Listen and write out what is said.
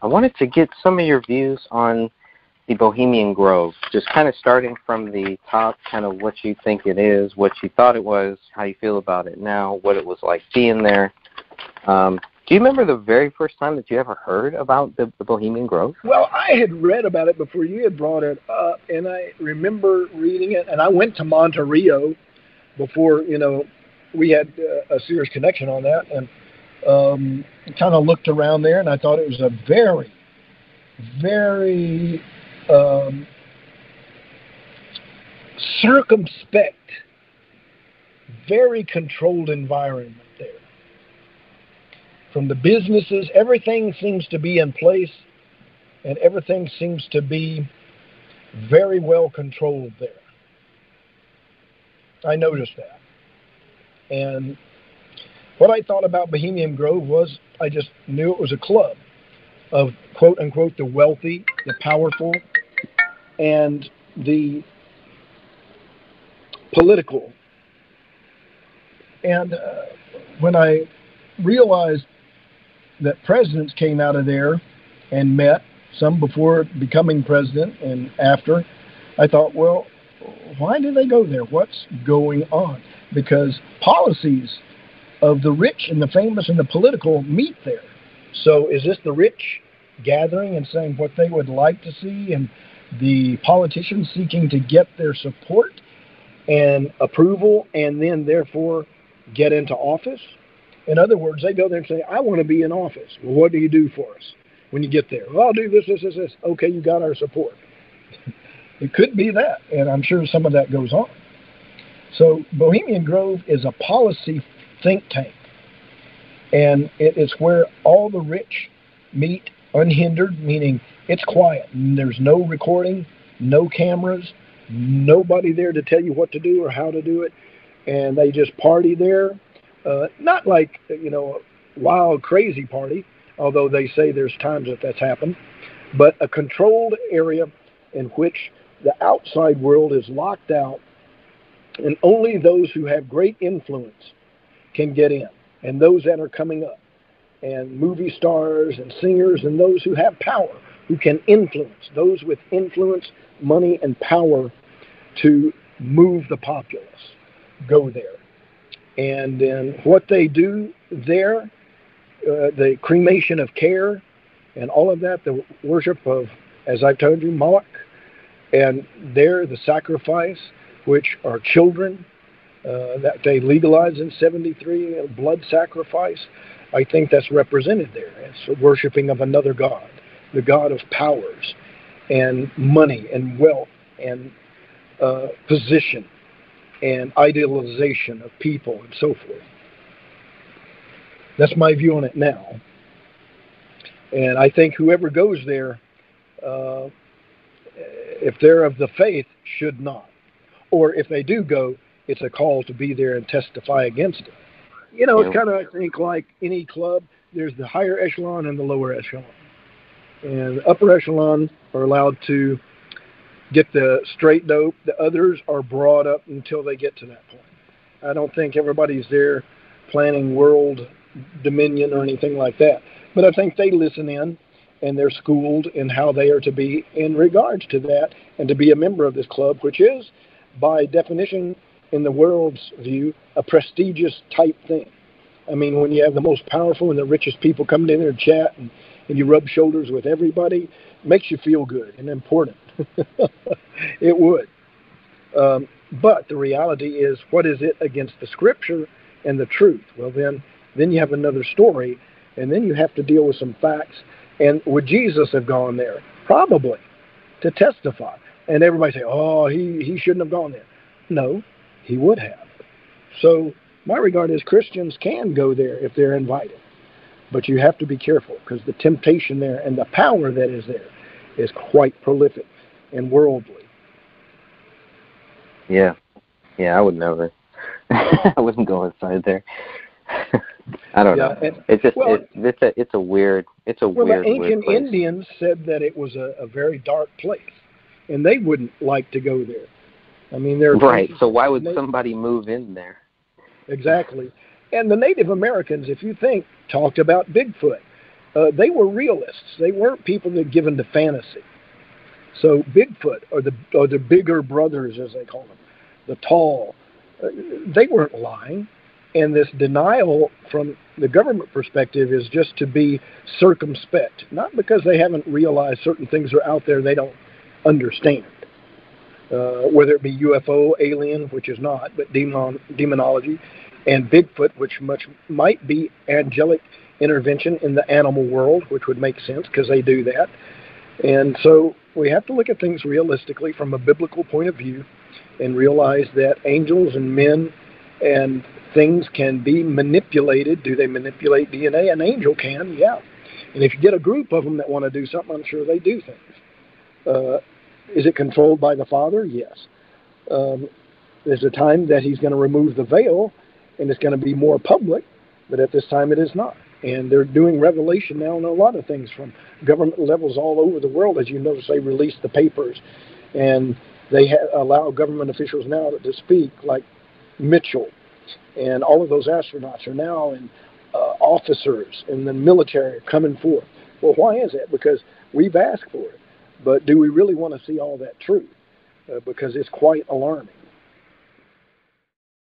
I wanted to get some of your views on the Bohemian Grove, just kind of starting from the top, kind of what you think it is, what you thought it was, how you feel about it now, what it was like being there. Do you remember the very first time that you ever heard about the Bohemian Grove? Well, I had read about it before you had brought it up, and I remember reading it, and I went to Monterey before, we had a serious connection on that, and kind of looked around there, and I thought it was a very, very circumspect, very controlled environment there. From the businesses, everything seems to be in place, and everything seems to be very well controlled there. I noticed that. And what I thought about Bohemian Grove was I just knew it was a club of, quote unquote, the wealthy, the powerful, and the political. And when I realized that presidents came out of there and met, some before becoming president and after, I thought, well, why do they go there? What's going on? Because policies of the rich and the famous and the political meet there. So is this the rich gathering and saying what they would like to see, and the politicians seeking to get their support and approval and then therefore get into office? In other words, they go there and say, I want to be in office. Well, what do you do for us when you get there? Well, I'll do this, this, this, this. Okay, you got our support. It could be that, and I'm sure some of that goes on. So Bohemian Grove is a policy think tank, and it is where all the rich meet unhindered, meaning it's quiet. There's no recording, no cameras, nobody there to tell you what to do or how to do it, and they just party there. Not like, a wild, crazy party, although they say there's times that that's happened, but a controlled area in which the outside world is locked out, and only those who have great influence can get in, and those that are coming up, and movie stars and singers and those who have power, who can influence, those with influence, money, and power to move the populace, go there. And then what they do there, the cremation of care and all of that, the worship of, as I've told you, Moloch, and there the sacrifice, which are children, that they legalized in 73, blood sacrifice. I think that's represented there. It's a worshiping of another God, the God of powers and money and wealth and position and idealization of people and so forth. That's my view on it now. And I think whoever goes there, if they're of the faith, should not. Or if they do go, it's a call to be there and testify against it. It's kind of, I think, like any club, there's the higher echelon and the lower echelon. And the upper echelon are allowed to get the straight dope. The others are brought up until they get to that point. I don't think everybody's there planning world dominion or anything like that. But I think they listen in, and they're schooled in how they are to be in regards to that, and to be a member of this club, which is, by definition, in the world's view, a prestigious type thing. I mean, when you have the most powerful and the richest people coming in there and chat, and you rub shoulders with everybody, it makes you feel good and important. It would. But the reality is, what is it against the Scripture and the truth? Well, then you have another story, and then you have to deal with some facts. And would Jesus have gone there? Probably, to testify. And everybody say, oh, he shouldn't have gone there. No, he would have. So my regard is Christians can go there if they're invited. But you have to be careful, because the temptation there and the power that is there is quite prolific and worldly. Yeah, I would never. I wouldn't go inside there. I don't know. It's just it's a weird weird the ancient place. Indians said that it was a very dark place, and they wouldn't like to go there. I mean, they're right. So why would somebody move in there? Exactly. And the Native Americans, if you think, talked about Bigfoot. they were realists. They weren't people that given to fantasy. So Bigfoot, or the bigger brothers, as they call them, the tall, they weren't lying. And this denial from the government perspective is just to be circumspect, not because they haven't realized certain things are out there they don't understand, whether it be UFO, alien, which is not, but demonology, and Bigfoot, which much might be angelic intervention in the animal world, which would make sense because they do that. And so we have to look at things realistically from a biblical point of view and realize that angels and men and things can be manipulated. Do they manipulate DNA? An angel can, yeah. And if you get a group of them that want to do something, I'm sure they do things. Is it controlled by the Father? Yes. There's a time that he's going to remove the veil, and it's going to be more public, but at this time it is not. And they're doing revelation now on a lot of things from government levels all over the world. As you notice, they release the papers, and they allow government officials now to speak, like Mitchell. And all of those astronauts are now, and officers in the military are coming forth. Well, why is that? Because we've asked for it. But do we really want to see all that truth? Because it's quite alarming.